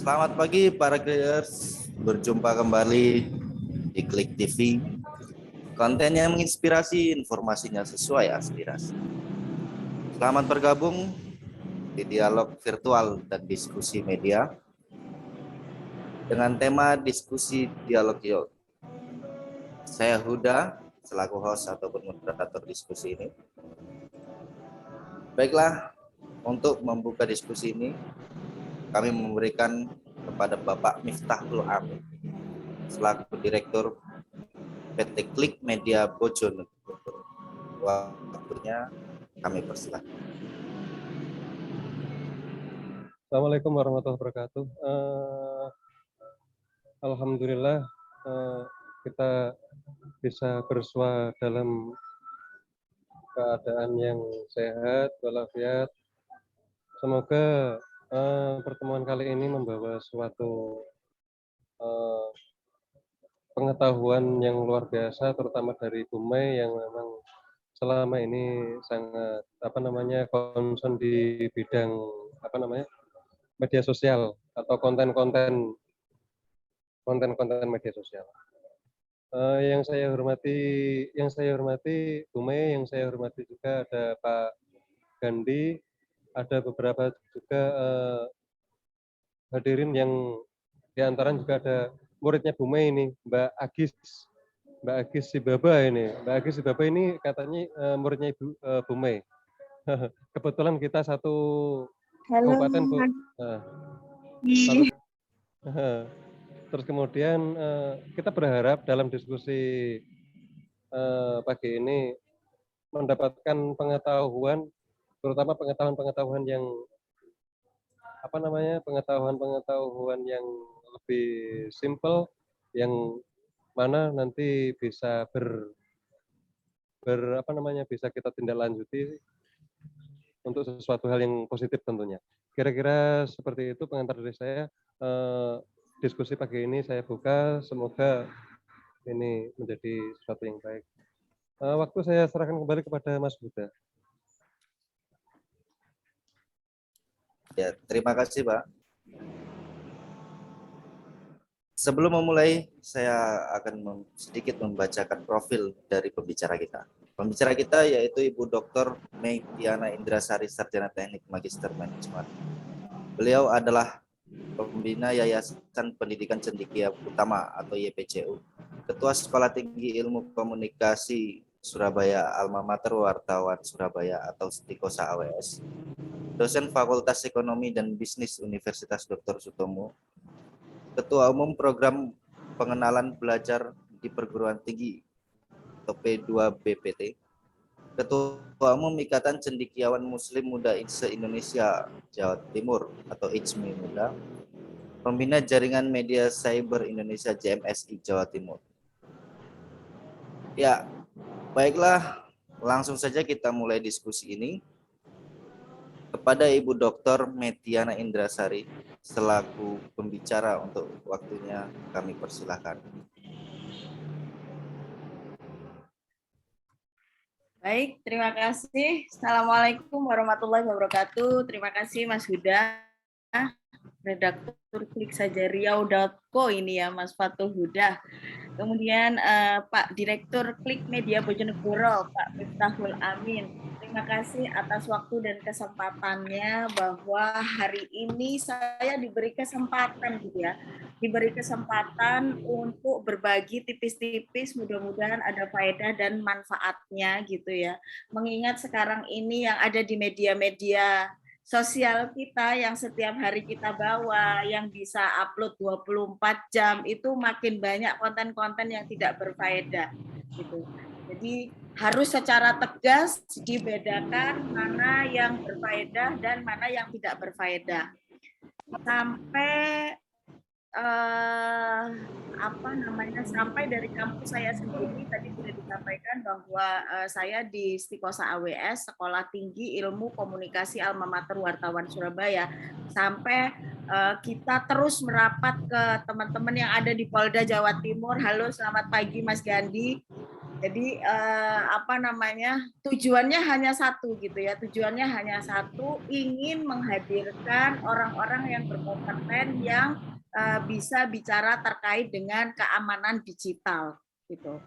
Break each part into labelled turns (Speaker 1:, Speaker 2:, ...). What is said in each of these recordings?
Speaker 1: Selamat pagi para Klikers, berjumpa kembali di Klik TV. Konten yang menginspirasi, informasinya sesuai aspirasi. Selamat bergabung di dialog virtual dan diskusi media dengan tema diskusi dialog yuk. Saya Huda, selaku host ataupun moderator diskusi ini. Baiklah, untuk membuka diskusi ini, kami memberikan kepada Bapak Miftahul Amin, selaku Direktur PT Klik Media Bojonegoro. Waktunya kami persilahkan.
Speaker 2: Assalamualaikum warahmatullahi wabarakatuh. Alhamdulillah kita bisa bersua dalam keadaan yang sehat walafiat. Semoga pertemuan kali ini membawa suatu pengetahuan yang luar biasa, terutama dari Bu Mei yang memang selama ini sangat concern di bidang media sosial atau konten-konten media sosial. Yang saya hormati Bu Mei, yang saya hormati juga ada Pak Gandhi, ada beberapa juga hadirin yang diantara juga ada muridnya Bu Mei ini, Mbak Agis Sibaba ini. Mbak Agis Sibaba ini katanya muridnya Bu Mei. Kebetulan kita satu kabupaten, Bu. Terus kemudian kita berharap dalam diskusi pagi ini mendapatkan pengetahuan, terutama pengetahuan yang pengetahuan yang lebih simple, yang mana nanti bisa bisa kita tindak lanjuti untuk sesuatu hal yang positif tentunya. Kira-kira seperti itu pengantar dari saya. Diskusi pagi ini saya buka, semoga ini menjadi sesuatu yang baik. Waktu saya serahkan kembali kepada Mas Huda.
Speaker 1: Ya, terima kasih, Pak. Sebelum memulai, saya akan sedikit membacakan profil dari pembicara kita. Pembicara kita yaitu Ibu Dr. Mei Diana Indrasari, Sarjana Teknik Magister Manajemen. Beliau adalah pembina Yayasan Pendidikan Cendekia Utama atau YPCU, Ketua Sekolah Tinggi Ilmu Komunikasi Surabaya, Alma Mater Wartawan Surabaya atau Stikosa AWS, dosen Fakultas Ekonomi dan Bisnis Universitas Dr. Sutomo, Ketua Umum Program Pengenalan Belajar di Perguruan Tinggi atau P2BPT, Ketua Umum Ikatan Cendekiawan Muslim Muda se-Indonesia Jawa Timur atau ICMI Muda, pembina Jaringan Media Cyber Indonesia JMSI Jawa Timur. Ya, baiklah, langsung saja kita mulai diskusi ini. Kepada Ibu Dr. Diana Indrasari selaku pembicara, untuk waktunya kami persilahkan.
Speaker 3: Baik, terima kasih. Assalamualaikum warahmatullahi wabarakatuh. Terima kasih Mas Huda, redaktur kliksaja.riau.co ini ya, Mas Fatul Huda. Kemudian Pak Direktur Klik Media Bojonegoro, Pak Miftahul Amin. Terima kasih atas waktu dan kesempatannya, bahwa hari ini saya diberi kesempatan gitu ya, diberi kesempatan untuk berbagi tipis-tipis, mudah-mudahan ada faedah dan manfaatnya gitu ya. Mengingat sekarang ini yang ada di media-media sosial kita yang setiap hari kita bawa, yang bisa upload 24 jam, itu makin banyak konten-konten yang tidak berfaedah gitu. Jadi harus secara tegas dibedakan mana yang berfaedah dan mana yang tidak berfaedah. Sampai sampai dari kampus saya sendiri tadi sudah disampaikan bahwa saya di Stikosa AWS, Sekolah Tinggi Ilmu Komunikasi Alma Mater Wartawan Surabaya, sampai kita terus merapat ke teman-teman yang ada di Polda Jawa Timur. Halo, selamat pagi Mas Gandhi. Jadi apa namanya, tujuannya hanya satu gitu ya, tujuannya hanya satu, ingin menghadirkan orang-orang yang berkompeten yang bisa bicara terkait dengan keamanan digital gitu.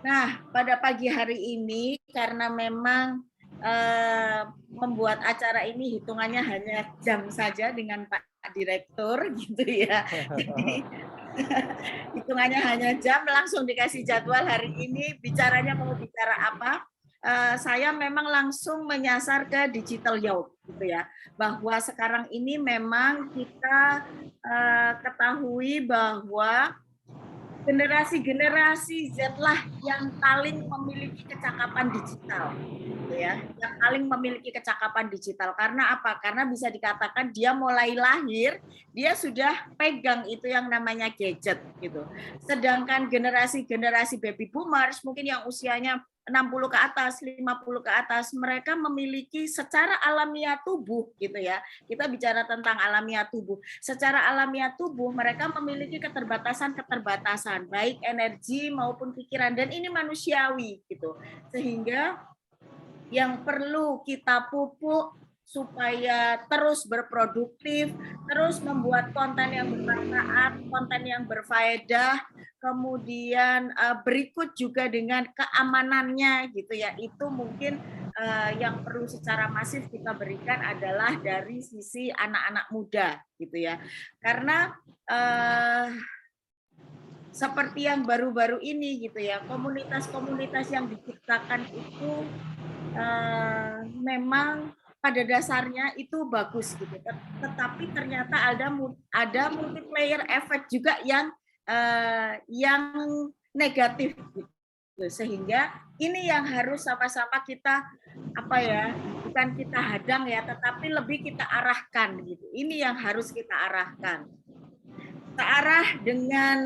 Speaker 3: Nah, pada pagi hari ini karena memang membuat acara ini hitungannya hanya jam saja dengan Pak Direktur gitu ya. Jadi hitungannya hanya jam, langsung dikasih jadwal hari ini bicaranya mau bicara apa. Saya memang langsung menyasar ke digital youth gitu ya, bahwa sekarang ini memang kita ketahui bahwa generasi Z lah yang paling memiliki kecakapan digital, gitu ya, yang paling memiliki kecakapan digital. Karena apa? Karena bisa dikatakan dia mulai lahir, dia sudah pegang itu yang namanya gadget, gitu. Sedangkan generasi baby boomers, mungkin yang usianya 60 ke atas, 50 ke atas, mereka memiliki secara alamiah tubuh gitu ya. Kita bicara tentang alamiah tubuh. Secara alamiah tubuh mereka memiliki keterbatasan baik energi maupun pikiran, dan ini manusiawi gitu. Sehingga yang perlu kita pupuk supaya terus berproduktif, terus membuat konten yang bermanfaat, konten yang berfaedah, kemudian berikut juga dengan keamanannya gitu ya. Itu mungkin yang perlu secara masif kita berikan adalah dari sisi anak-anak muda gitu ya. Karena seperti yang baru-baru ini gitu ya, komunitas-komunitas yang diciptakan itu memang pada dasarnya itu bagus gitu, tetapi ternyata ada multiplayer effect juga yang negatif gitu. Sehingga ini yang harus sama-sama kita apa ya, bukan kita hadang ya, tetapi lebih kita arahkan gitu. Ini yang harus kita arahkan. Searah dengan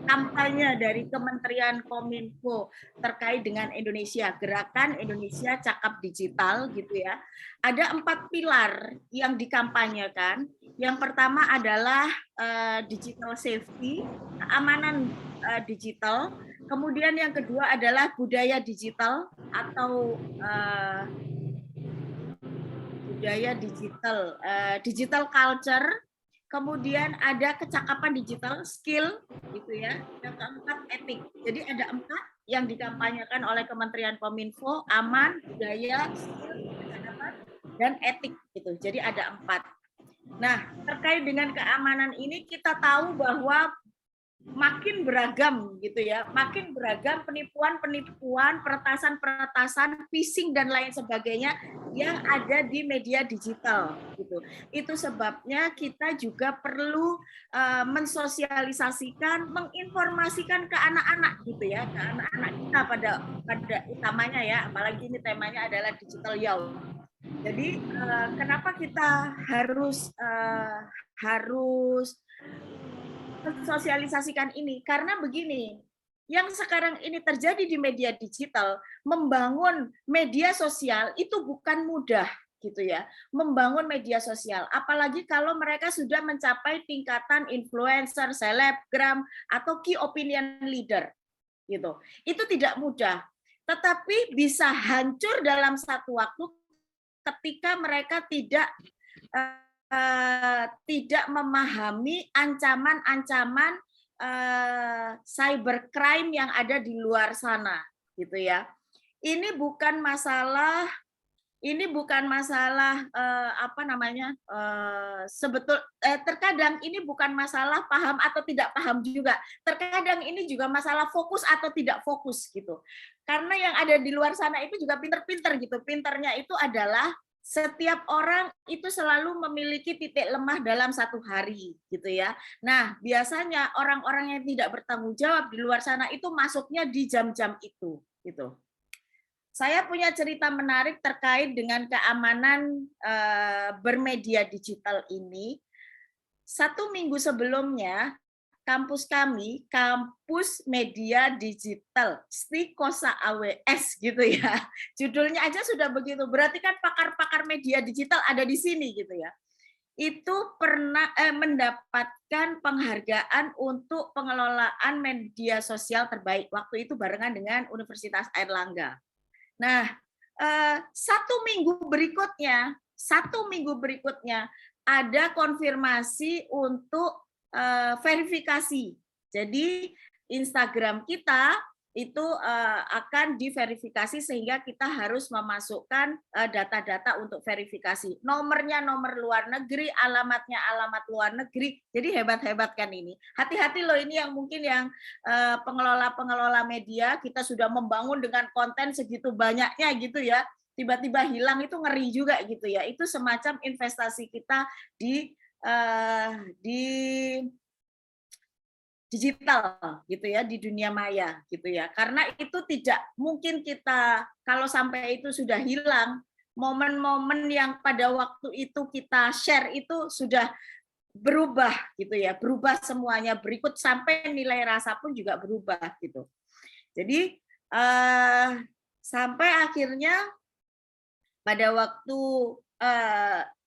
Speaker 3: kampanye dari Kementerian Kominfo terkait dengan Indonesia, Gerakan Indonesia Cakap Digital gitu ya. Ada 4 pilar yang dikampanyekan. Yang pertama adalah digital safety, keamanan digital. Kemudian yang kedua adalah budaya digital atau budaya digital, digital culture. Kemudian ada kecakapan digital, skill, gitu ya. Yang keempat, etik. Jadi ada 4 yang dikampanyekan oleh Kementerian Kominfo: aman, budaya, skill, kecakapan, dan etik. Gitu. Jadi ada 4. Nah, terkait dengan keamanan ini kita tahu bahwa makin beragam gitu ya, makin beragam penipuan-penipuan, peretasan-peretasan, phishing dan lain sebagainya yang ada di media digital gitu. Itu sebabnya kita juga perlu mensosialisasikan, menginformasikan ke anak-anak gitu ya, ke anak-anak kita pada utamanya ya, apalagi ini temanya adalah digital youth. Jadi kenapa kita harus sosialisasikan ini? Karena begini, yang sekarang ini terjadi di media digital, membangun media sosial itu bukan mudah gitu ya. Membangun media sosial, apalagi kalau mereka sudah mencapai tingkatan influencer, selebgram, atau key opinion leader gitu. Itu tidak mudah, tetapi bisa hancur dalam satu waktu ketika mereka tidak memahami ancaman-ancaman cybercrime yang ada di luar sana, gitu ya. Ini bukan masalah terkadang ini bukan masalah paham atau tidak paham juga. Terkadang ini juga masalah fokus atau tidak fokus gitu. Karena yang ada di luar sana itu juga pinter-pinter gitu. Pinternya itu adalah setiap orang itu selalu memiliki titik lemah dalam satu hari gitu ya. Nah, biasanya orang-orang yang tidak bertanggung jawab di luar sana itu masuknya di jam-jam itu gitu. Saya punya cerita menarik terkait dengan keamanan bermedia digital ini. 1 minggu sebelumnya, kampus kami, kampus media digital, Stikosa AWS gitu ya. Judulnya aja sudah begitu, berarti kan pakar-pakar media digital ada di sini gitu ya. itu pernah mendapatkan penghargaan untuk pengelolaan media sosial terbaik. Waktu itu barengan dengan Universitas Airlangga. Nah, satu minggu berikutnya ada konfirmasi untuk verifikasi. Jadi Instagram kita itu akan diverifikasi sehingga kita harus memasukkan data-data untuk verifikasi. Nomornya nomor luar negeri, alamatnya alamat luar negeri. Jadi hebat-hebat kan ini. Hati-hati loh ini yang mungkin yang pengelola-pengelola media, kita sudah membangun dengan konten segitu banyaknya gitu ya. Tiba-tiba hilang itu ngeri juga gitu ya. Itu semacam investasi kita di digital gitu ya, di dunia maya gitu ya. Karena itu tidak mungkin kita kalau sampai itu sudah hilang, momen-momen yang pada waktu itu kita share itu sudah berubah gitu ya, berubah semuanya, berikut sampai nilai rasa pun juga berubah gitu. Jadi sampai akhirnya pada waktu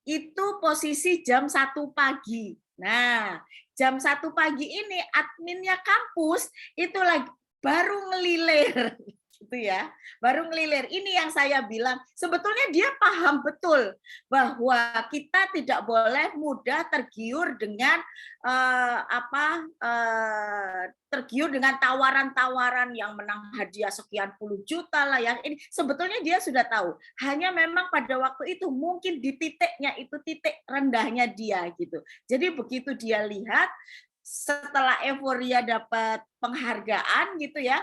Speaker 3: itu posisi jam 1 pagi. Nah, jam 1 pagi ini adminnya kampus itu lagi baru ngelilir gitu ya. Baru ngelilir. Ini yang saya bilang, sebetulnya dia paham betul bahwa kita tidak boleh mudah tergiur dengan tergiur dengan tawaran-tawaran yang menang hadiah sekian puluh juta lah yang ini. Sebetulnya dia sudah tahu. Hanya memang pada waktu itu mungkin di titiknya itu titik rendahnya dia gitu. Jadi begitu dia lihat setelah euforia dapat penghargaan gitu ya.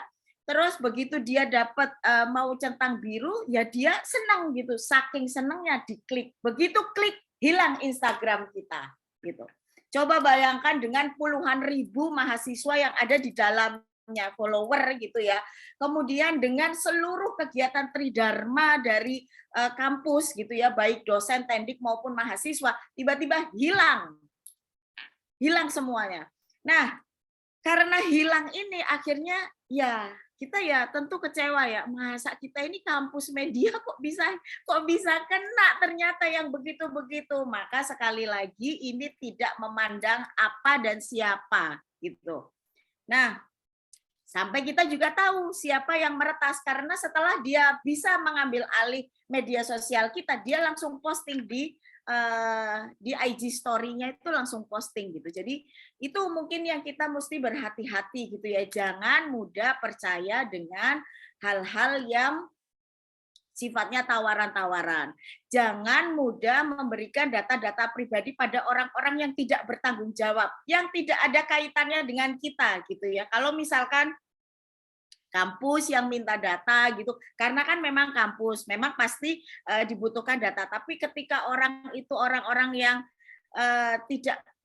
Speaker 3: Terus begitu dia dapat mau centang biru, ya dia senang gitu. Saking senangnya diklik. Begitu klik, hilang Instagram kita gitu. Coba bayangkan dengan puluhan ribu mahasiswa yang ada di dalamnya, follower gitu ya. Kemudian dengan seluruh kegiatan tridharma dari kampus gitu ya, baik dosen, tendik maupun mahasiswa, tiba-tiba hilang. Hilang semuanya. Nah, karena hilang ini akhirnya ya kita ya tentu kecewa ya, masa kita ini kampus media kok bisa kena ternyata yang begitu-begitu. Maka sekali lagi ini tidak memandang apa dan siapa gitu. Nah, sampai kita juga tahu siapa yang meretas karena setelah dia bisa mengambil alih media sosial kita, dia langsung posting di IG story-nya itu langsung posting gitu. Jadi itu mungkin yang kita mesti berhati-hati gitu ya. Jangan mudah percaya dengan hal-hal yang sifatnya tawaran-tawaran. Jangan mudah memberikan data-data pribadi pada orang-orang yang tidak bertanggung jawab, yang tidak ada kaitannya dengan kita gitu ya. Kalau misalkan kampus yang minta data gitu, karena kan memang kampus memang pasti dibutuhkan data, tapi ketika orang-orang yang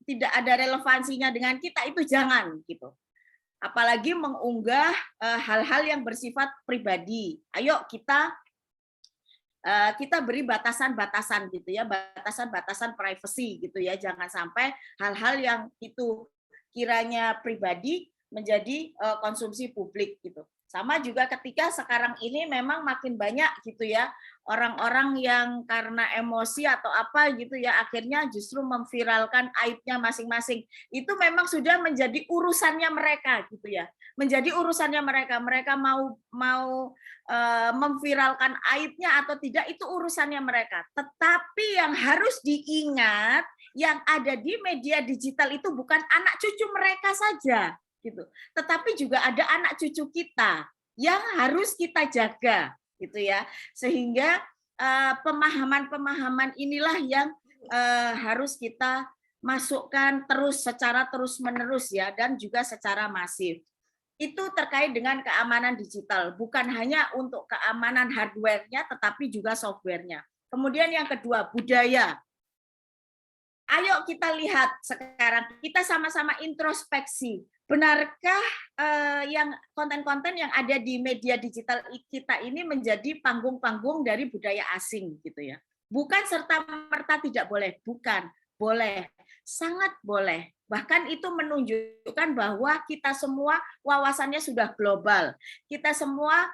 Speaker 3: tidak ada relevansinya dengan kita itu jangan gitu. Apalagi mengunggah hal-hal yang bersifat pribadi. Ayo kita beri batasan-batasan gitu ya, batasan-batasan privacy gitu ya, jangan sampai hal-hal yang itu kiranya pribadi menjadi konsumsi publik gitu. Sama juga ketika sekarang ini memang makin banyak gitu ya orang-orang yang karena emosi atau apa gitu ya akhirnya justru memviralkan aibnya masing-masing. Itu memang sudah menjadi urusannya mereka gitu ya. Menjadi urusannya mereka. Mereka mau memviralkan aibnya atau tidak itu urusannya mereka. Tetapi yang harus diingat yang ada di media digital itu bukan anak cucu mereka saja gitu. Tetapi juga ada anak cucu kita yang harus kita jaga gitu ya. Sehingga pemahaman-pemahaman inilah yang harus kita masukkan secara terus-menerus ya dan juga secara masif. Itu terkait dengan keamanan digital, bukan hanya untuk keamanan hardware-nya tetapi juga software-nya. Kemudian yang kedua, budaya. Ayo kita lihat sekarang, kita sama-sama introspeksi. Benarkah yang konten-konten yang ada di media digital kita ini menjadi panggung-panggung dari budaya asing gitu ya? Bukan serta-merta tidak boleh, bukan, boleh, sangat boleh. Bahkan itu menunjukkan bahwa kita semua wawasannya sudah global. Kita semua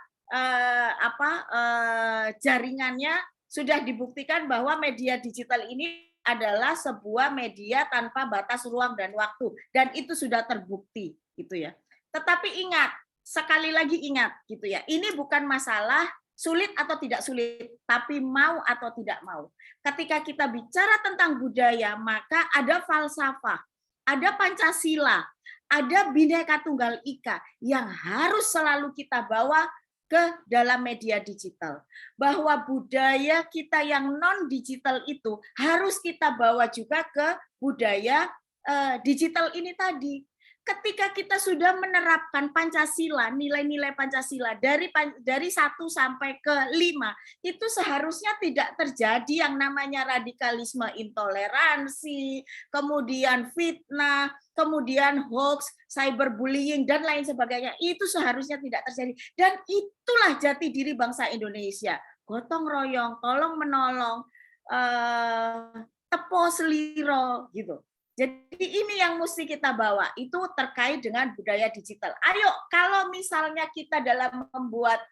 Speaker 3: jaringannya sudah dibuktikan bahwa media digital ini adalah sebuah media tanpa batas ruang dan waktu, dan itu sudah terbukti gitu ya. Tetapi ingat, sekali lagi ingat gitu ya, ini bukan masalah sulit atau tidak sulit, tapi mau atau tidak mau. Ketika kita bicara tentang budaya, maka ada falsafah, ada Pancasila, ada Bhinneka Tunggal Ika yang harus selalu kita bawa ke dalam media digital. Bahwa budaya kita yang non-digital itu harus kita bawa juga ke budaya digital ini tadi. Ketika kita sudah menerapkan Pancasila, nilai-nilai Pancasila dari 1 sampai ke 5, itu seharusnya tidak terjadi yang namanya radikalisme intoleransi, kemudian fitnah, kemudian hoax, cyberbullying, dan lain sebagainya. Itu seharusnya tidak terjadi. Dan itulah jati diri bangsa Indonesia. Gotong royong, tolong menolong, tepo seliro, gitu. Jadi ini yang mesti kita bawa, itu terkait dengan budaya digital. Ayo, kalau misalnya kita dalam membuat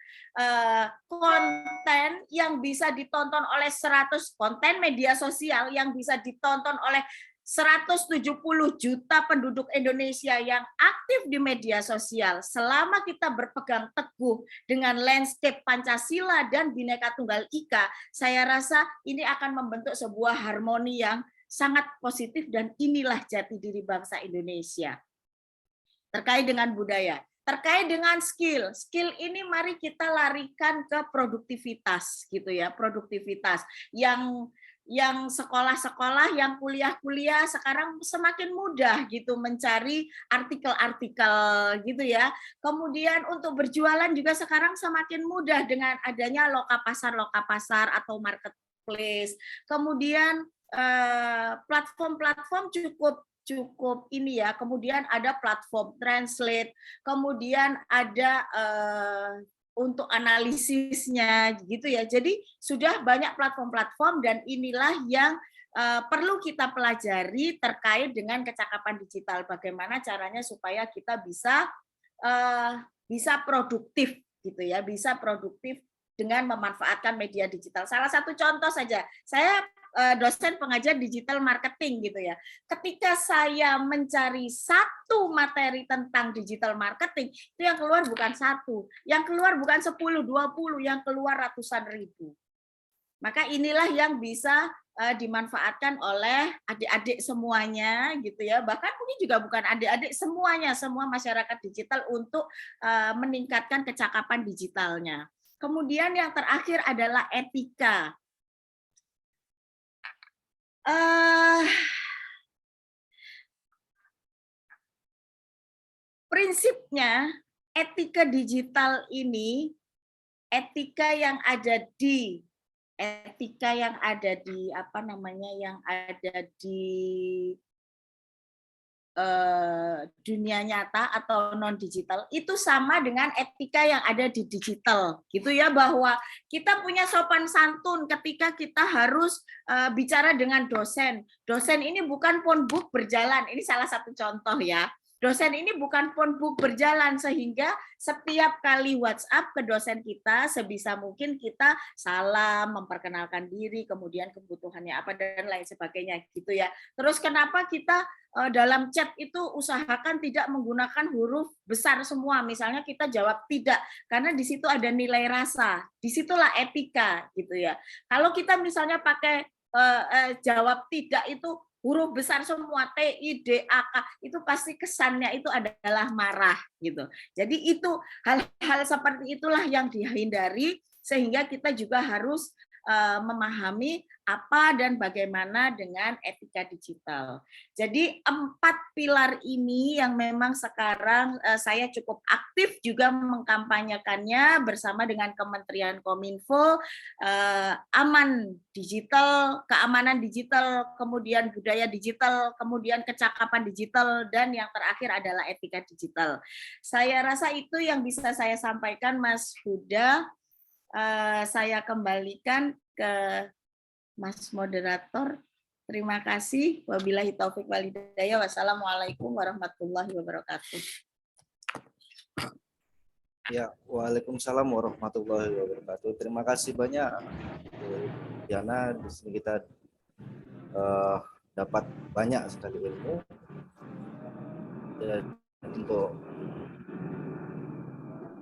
Speaker 3: konten yang bisa ditonton oleh 100 konten media sosial yang bisa ditonton oleh 170 juta penduduk Indonesia yang aktif di media sosial, selama kita berpegang teguh dengan landscape Pancasila dan Bhinneka Tunggal Ika, saya rasa ini akan membentuk sebuah harmoni yang sangat positif, dan inilah jati diri bangsa Indonesia. Terkait dengan budaya, terkait dengan skill ini mari kita larikan ke produktivitas gitu ya, produktivitas yang sekolah-sekolah, yang kuliah-kuliah sekarang semakin mudah gitu mencari artikel-artikel gitu ya. Kemudian untuk berjualan juga sekarang semakin mudah dengan adanya loka pasar atau marketplace. Kemudian platform-platform cukup ini ya. Kemudian ada platform translate, kemudian ada untuk analisisnya gitu ya. Jadi sudah banyak platform-platform, dan inilah yang perlu kita pelajari terkait dengan kecakapan digital. Bagaimana caranya supaya kita bisa produktif gitu ya, bisa produktif dengan memanfaatkan media digital. Salah satu contoh saja, saya dosen pengajar digital marketing gitu ya. Ketika saya mencari satu materi tentang digital marketing, itu yang keluar bukan 1, yang keluar bukan 10, 20, yang keluar ratusan ribu. Maka inilah yang bisa dimanfaatkan oleh adik-adik semuanya gitu ya. Bahkan mungkin juga bukan adik-adik semuanya, semua masyarakat digital untuk meningkatkan kecakapan digitalnya. Kemudian yang terakhir adalah etika. Prinsipnya etika digital ini, etika yang ada di dunia nyata atau non digital itu sama dengan etika yang ada di digital gitu ya, bahwa kita punya sopan santun ketika kita harus bicara dengan dosen ini bukan phone book berjalan, ini salah satu contoh ya. Dosen ini bukan phone book berjalan, sehingga setiap kali WhatsApp ke dosen kita sebisa mungkin kita salam, memperkenalkan diri, kemudian kebutuhannya apa dan lain sebagainya gitu ya. Terus kenapa kita dalam chat itu usahakan tidak menggunakan huruf besar semua, misalnya kita jawab tidak, karena di situ ada nilai rasa, disitulah etika gitu ya. Kalau kita misalnya pakai jawab tidak itu huruf besar semua, TIDAK, itu pasti kesannya itu adalah marah gitu. Jadi itu hal-hal seperti itulah yang dihindari, sehingga kita juga harus memahami apa dan bagaimana dengan etika digital. Jadi 4 pilar ini yang memang sekarang saya cukup aktif juga mengkampanyekannya bersama dengan Kementerian Kominfo, aman digital, keamanan digital, kemudian budaya digital, kemudian kecakapan digital, dan yang terakhir adalah etika digital. Saya rasa itu yang bisa saya sampaikan, Mas Huda. Saya kembalikan ke Mas Moderator. Terima kasih. Wabillahi taufik wal hidayah. Wassalamualaikum warahmatillahi wabarakatuh.
Speaker 1: Ya, waalaikumsalam warahmatillahi wabarakatuh. Terima kasih banyak, Diana. Di sini kita dapat banyak sekali ilmu. Dan untuk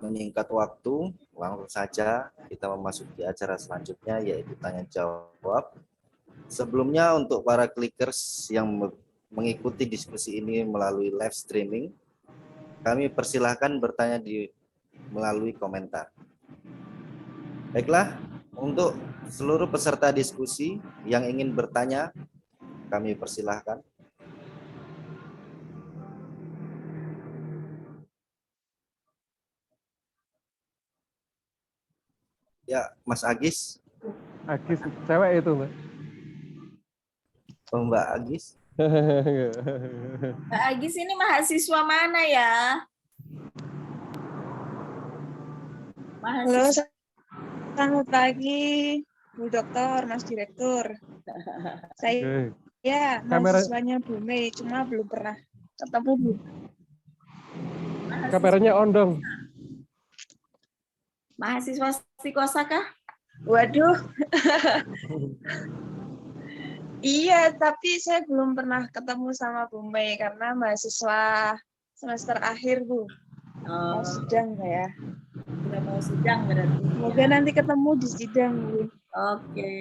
Speaker 1: menyingkat waktu, langsung saja kita memasuki acara selanjutnya, yaitu tanya jawab. Sebelumnya untuk para clickers yang mengikuti diskusi ini melalui live streaming, kami persilahkan bertanya melalui komentar. Baiklah, untuk seluruh peserta diskusi yang ingin bertanya, kami persilahkan. Ya, Mas Agis.
Speaker 2: Agis, cewek itu, Mbak.
Speaker 1: Oh, Mbak Agis.
Speaker 3: Mbak Agis ini mahasiswa mana ya?
Speaker 4: Halo, selamat pagi, Bu Dokter, Mas Direktur. Saya mahasiswanya Bu Mei, cuma belum pernah ketemu, Bu.
Speaker 2: Kameranya on dong.
Speaker 3: Mahasiswa psikosa kah?
Speaker 4: Waduh. Iya, tapi saya belum pernah ketemu sama Bu Mei karena mahasiswa semester akhir, Bu. Mau sidang ya.
Speaker 3: Udah mau sidang berarti.
Speaker 4: Semoga nanti ketemu di sidang, Bu.
Speaker 3: Oke.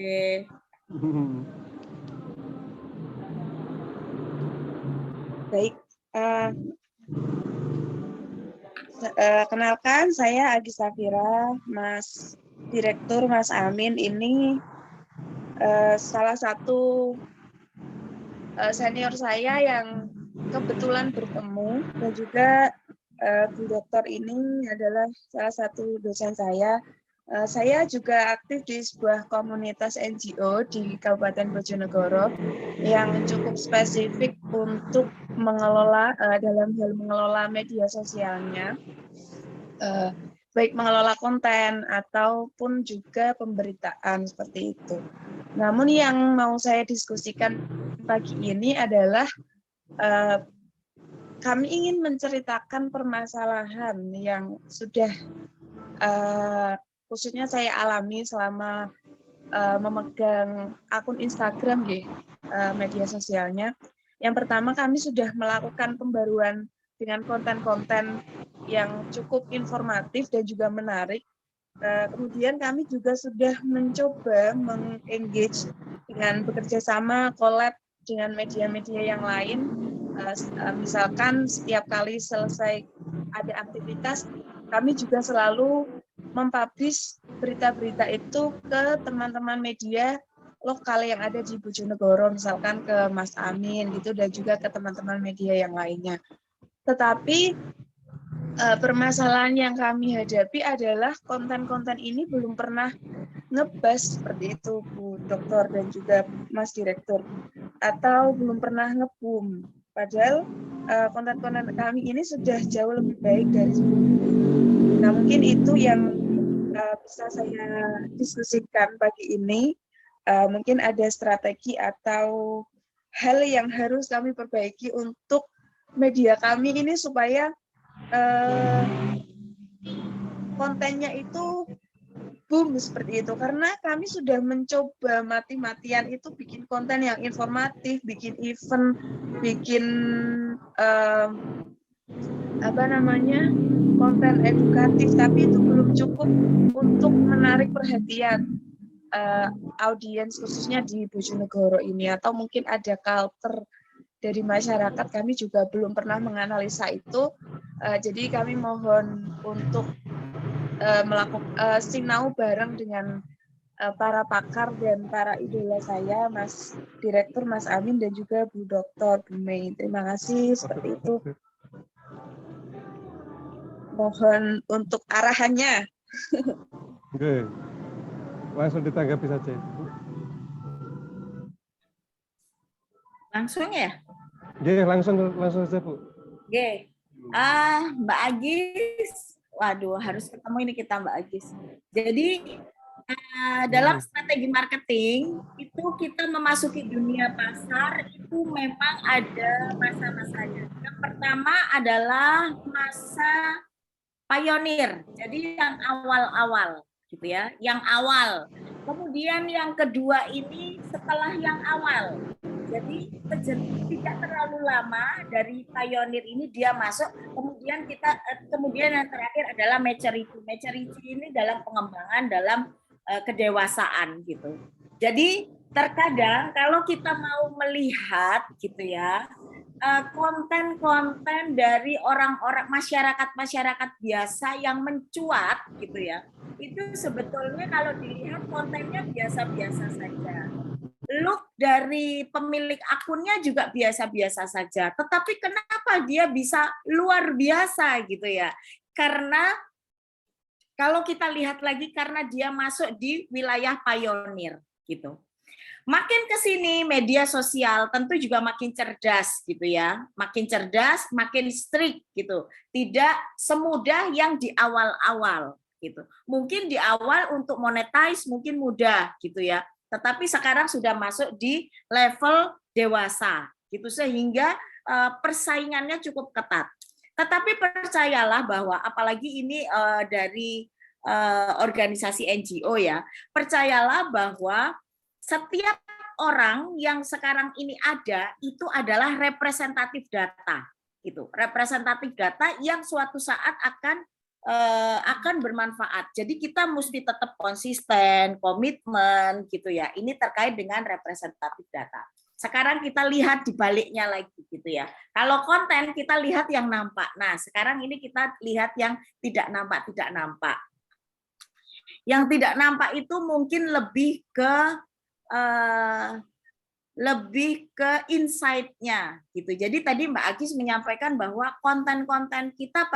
Speaker 4: Baik. Kenalkan, saya Agis Safira, Mas Direktur, Mas Amin. Ini salah satu senior saya yang kebetulan bertemu, dan juga Bu Dokter ini adalah salah satu dosen saya. Saya juga aktif di sebuah komunitas NGO di Kabupaten Bojonegoro yang cukup spesifik untuk mengelola dalam hal mengelola media sosialnya, baik mengelola konten ataupun juga pemberitaan seperti itu. Namun yang mau saya diskusikan pagi ini adalah kami ingin menceritakan permasalahan yang sudah khususnya saya alami selama memegang akun Instagram media sosialnya. Yang pertama, kami sudah melakukan pembaruan dengan konten-konten yang cukup informatif dan juga menarik. Kemudian kami juga sudah mencoba meng-engage dengan bekerja sama, collab dengan media-media yang lain. Misalkan setiap kali selesai ada aktivitas, kami juga selalu mempublish berita-berita itu ke teman-teman media lokal yang ada di Bojonegoro, misalkan ke Mas Amin gitu, dan juga ke teman-teman media yang lainnya. Tetapi permasalahan yang kami hadapi adalah konten-konten ini belum pernah ngebas seperti itu, Bu Dokter dan juga Mas Direktur, atau belum pernah nge-boom. Padahal konten-konten kami ini sudah jauh lebih baik dari sebelumnya. Nah, mungkin itu yang bisa saya diskusikan pagi ini. Mungkin ada strategi atau hal yang harus kami perbaiki untuk media kami ini supaya kontennya itu boom seperti itu, karena kami sudah mencoba mati-matian itu bikin konten yang informatif, bikin event, bikin konten edukatif, tapi itu belum cukup untuk menarik perhatian audiens khususnya di Bojonegoro ini, atau mungkin ada culture dari masyarakat. Kami juga belum pernah menganalisa itu. Jadi kami mohon untuk melakukan sinau bareng dengan para pakar dan para idola saya, Mas Direktur, Mas Amin, dan juga Bu Dokter, Bu Mei. Terima kasih, seperti itu. Mohon untuk arahannya.
Speaker 2: Oke. Langsung ditanggapi saja.
Speaker 3: Langsung ya?
Speaker 2: Oke, langsung saja, Bu.
Speaker 3: Oke. Mbak Agis, waduh, harus ketemu ini kita, Mbak Agis. Jadi dalam strategi marketing itu kita memasuki dunia pasar itu memang ada masa-masanya. Yang pertama adalah masa pionir, jadi yang awal-awal gitu ya, yang awal. Kemudian yang kedua ini setelah yang awal. Jadi tidak terlalu lama dari pionir ini dia masuk, kemudian yang terakhir adalah maturity. Maturity ini dalam pengembangan dalam kedewasaan gitu. Jadi terkadang kalau kita mau melihat gitu ya, konten-konten dari orang-orang masyarakat biasa yang mencuat gitu ya, itu sebetulnya kalau dilihat kontennya biasa-biasa saja. Look dari pemilik akunnya juga biasa-biasa saja. Tetapi kenapa dia bisa luar biasa gitu ya? Karena kalau kita lihat lagi karena dia masuk di wilayah pionir gitu. Makin ke sini media sosial tentu juga makin cerdas gitu ya. Makin cerdas, makin strict gitu. Tidak semudah yang di awal-awal gitu. Mungkin di awal untuk monetize mungkin mudah gitu ya. Tetapi sekarang sudah masuk di level dewasa gitu sehingga persaingannya cukup ketat. Tetapi percayalah bahwa apalagi ini dari organisasi NGO ya, percayalah bahwa setiap orang yang sekarang ini ada itu adalah representatif data, gitu. Representatif data yang suatu saat akan bermanfaat. Jadi kita mesti tetap konsisten, komitmen, gitu ya. Ini terkait dengan representatif data. Sekarang kita lihat di baliknya lagi, gitu ya. Kalau konten kita lihat yang nampak. Nah, sekarang ini kita lihat yang tidak nampak. Yang tidak nampak itu mungkin lebih ke insight-nya gitu. Jadi tadi Mbak Agis menyampaikan bahwa konten-konten kita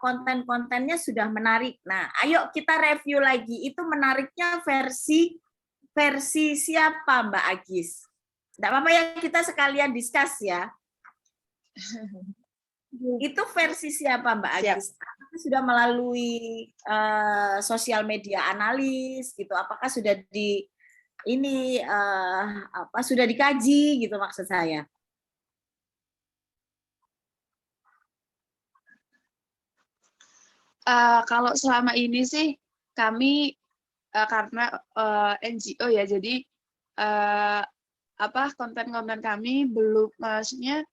Speaker 3: konten-kontennya sudah menarik. Nah, ayo kita review lagi. Itu menariknya versi siapa Mbak Agis? Tidak apa-apa ya, kita sekalian discuss ya. Itu versi siapa Mbak Agis? Apakah sudah melalui sosial media analis gitu? Apakah sudah sudah dikaji gitu maksud saya?
Speaker 4: Kalau selama ini sih kami karena NGO ya, jadi konten-konten kami belum, maksudnya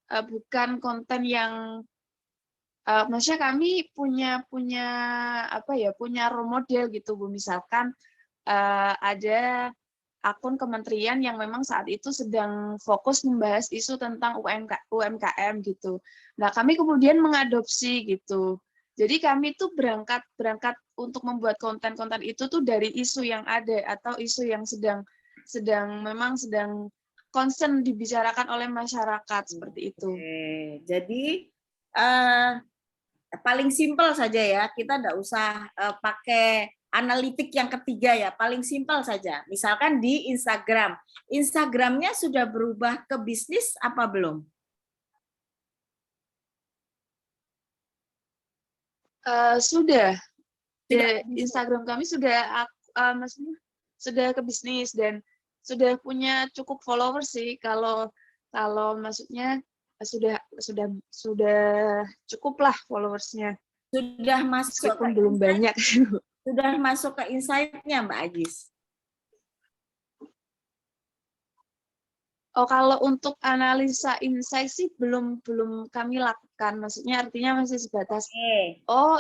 Speaker 4: bukan konten yang maksudnya kami punya role model gitu Bu. Misalkan ada akun kementerian yang memang saat itu sedang fokus membahas isu tentang UMKM gitu. Nah, kami kemudian mengadopsi gitu. Jadi kami tuh berangkat untuk membuat konten-konten itu tuh dari isu yang ada atau isu yang sedang concern dibicarakan oleh masyarakat seperti itu.
Speaker 3: Jadi paling simpel saja ya, kita tidak usah pakai analitik yang ketiga ya, paling simpel saja. Misalkan di Instagram, Instagramnya sudah berubah ke bisnis apa belum?
Speaker 4: Sudah. Instagram kami sudah maksudnya sudah ke bisnis dan sudah punya cukup followers sih. Kalau maksudnya sudah cukup lah followersnya.
Speaker 3: Sudah masuk
Speaker 4: meskipun belum banyak.
Speaker 3: Sudah masuk ke insight-nya Mbak Agis?
Speaker 4: Oh, kalau untuk analisa insight sih belum kami lakukan. Maksudnya artinya masih sebatas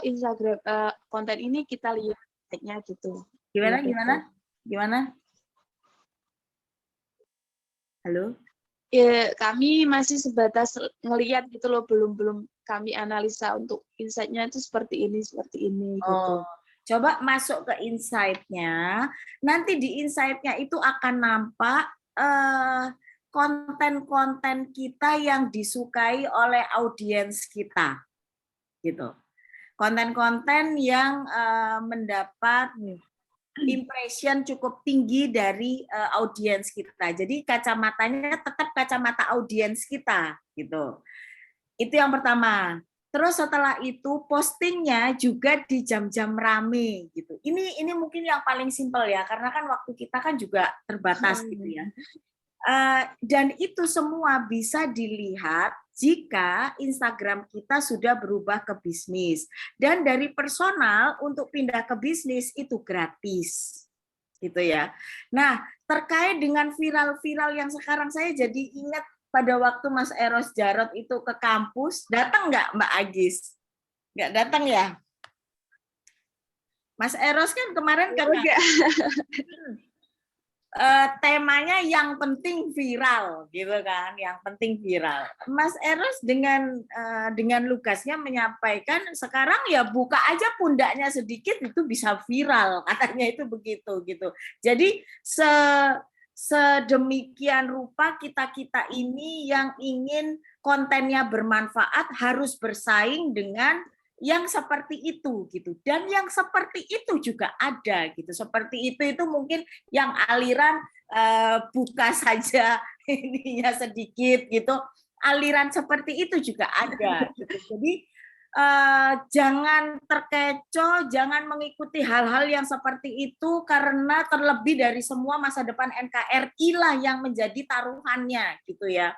Speaker 4: Instagram konten ini kita lihat insight-nya gitu. Gimana? Halo? Ya, kami masih sebatas ngelihat gitu loh, belum kami analisa untuk insight-nya itu seperti ini gitu.
Speaker 3: Coba masuk ke insight-nya. Nanti di insight-nya itu akan nampak konten-konten kita yang disukai oleh audiens kita, gitu. Konten-konten yang mendapat impression cukup tinggi dari audiens kita. Jadi kacamatanya tetap kacamata audiens kita, gitu. Itu yang pertama. Terus setelah itu postingnya juga di jam-jam rame, gitu. Ini mungkin yang paling simpel ya, karena kan waktu kita kan juga terbatas gitu ya. Dan itu semua bisa dilihat jika Instagram kita sudah berubah ke bisnis. Dan dari personal untuk pindah ke bisnis itu gratis. gitu ya. Nah, terkait dengan viral-viral yang sekarang saya jadi ingat pada waktu Mas Eros Jarot itu ke kampus, datang nggak Mbak Agis? Nggak datang ya? Mas Eros kan kemarin ke temanya yang penting viral gitu kan, yang penting viral. Mas Eros dengan lugasnya menyampaikan sekarang ya buka aja pundaknya sedikit itu bisa viral, katanya itu begitu gitu. Jadi sedemikian rupa kita-kita ini yang ingin kontennya bermanfaat harus bersaing dengan yang seperti itu gitu, dan yang seperti itu juga ada gitu. Seperti itu mungkin yang aliran buka saja ininya sedikit gitu, aliran seperti itu juga ada gitu. Jadi jangan terkecoh, jangan mengikuti hal-hal yang seperti itu, karena terlebih dari semua masa depan NKRI lah yang menjadi taruhannya gitu ya.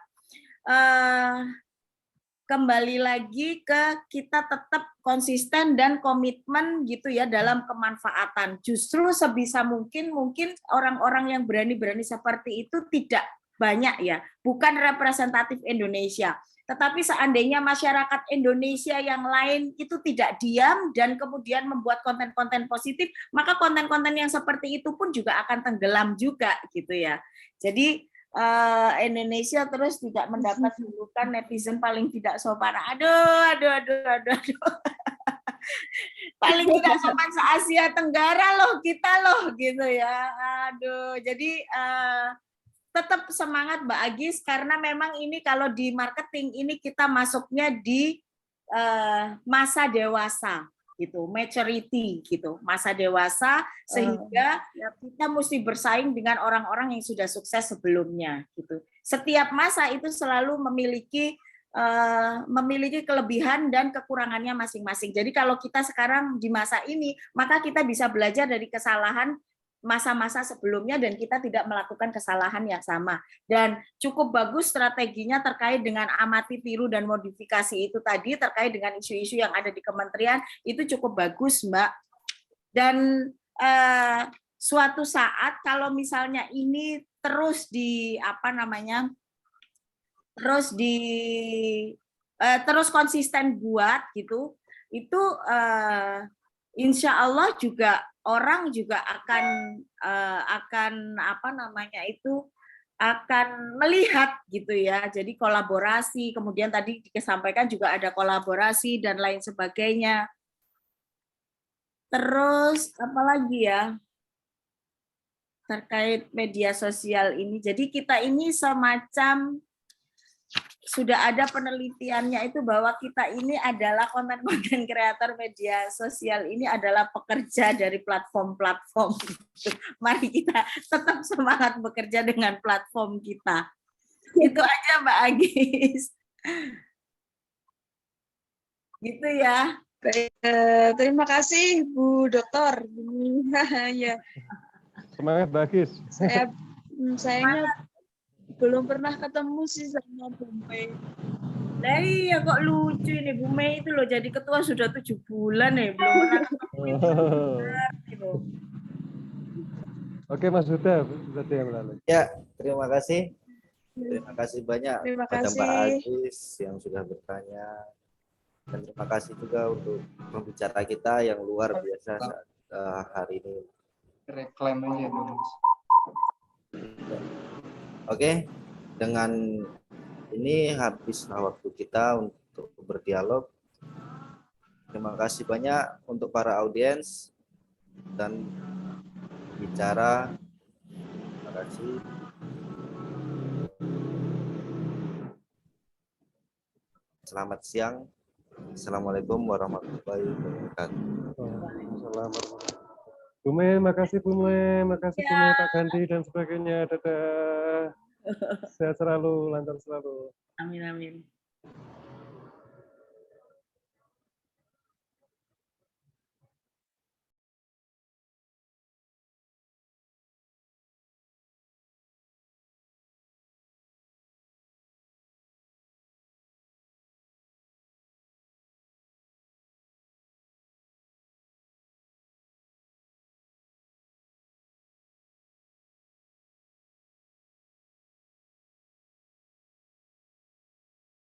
Speaker 3: Kembali lagi ke kita tetap konsisten dan komitmen gitu ya dalam kemanfaatan. Justru sebisa mungkin orang-orang yang berani-berani seperti itu tidak banyak ya, bukan representatif Indonesia. Tetapi seandainya masyarakat Indonesia yang lain itu tidak diam dan kemudian membuat konten-konten positif, maka konten-konten yang seperti itu pun juga akan tenggelam juga gitu ya. Jadi Indonesia terus tidak mendapat julukan netizen paling tidak sopan. Aduh. Paling tidak sopan se-Asia Tenggara loh kita loh gitu ya. Aduh, jadi tetap semangat Mbak Agis, karena memang ini kalau di marketing ini kita masuknya di masa dewasa gitu, maturity gitu, masa dewasa, sehingga kita mesti bersaing dengan orang-orang yang sudah sukses sebelumnya gitu. Setiap masa itu selalu memiliki kelebihan dan kekurangannya masing-masing. Jadi kalau kita sekarang di masa ini, maka kita bisa belajar dari kesalahan masa-masa sebelumnya dan kita tidak melakukan kesalahan yang sama. Dan cukup bagus strateginya terkait dengan amati, tiru, dan modifikasi itu tadi, terkait dengan isu-isu yang ada di kementerian, itu cukup bagus, Mbak. Dan suatu saat kalau misalnya ini terus terus konsisten buat gitu, itu insya Allah juga orang juga akan melihat gitu ya. Jadi kolaborasi, kemudian tadi disampaikan juga ada kolaborasi dan lain sebagainya. Terus apa lagi ya terkait media sosial ini? Jadi kita ini semacam sudah ada penelitiannya itu bahwa kita ini adalah konten-konten kreator media sosial ini adalah pekerja dari platform-platform. Mari kita tetap semangat bekerja dengan platform kita. Itu aja Mbak Agis. Gitu ya.
Speaker 4: Baik, terima kasih Bu Dokter. Ya.
Speaker 2: Semangat Mbak Agis.
Speaker 4: Sayangnya belum pernah ketemu sih sama Bu Mei.
Speaker 3: Lah iya kok lucu ini Bu Mei itu loh, jadi ketua sudah 7 bulan ya, belum pernah ketemu.
Speaker 2: Oke Mas Huda, berarti yang lalu.
Speaker 1: Ya, terima kasih. Terima kasih banyak pada Mbak Agis yang sudah bertanya. Dan terima kasih juga untuk pembicara kita yang luar biasa saat hari ini.
Speaker 5: Reklaim aja dulu.
Speaker 1: Oke, dengan ini habislah waktu kita untuk berdialog. Terima kasih banyak untuk para audiens dan bicara. Terima kasih. Selamat siang. Assalamualaikum warahmatullahi wabarakatuh.
Speaker 2: Bu Mei, makasih Bu Mei, makasih Bu Mei, Pak Gandhi dan sebagainya. Dadah. Sehat selalu, lancar selalu.
Speaker 3: Amin.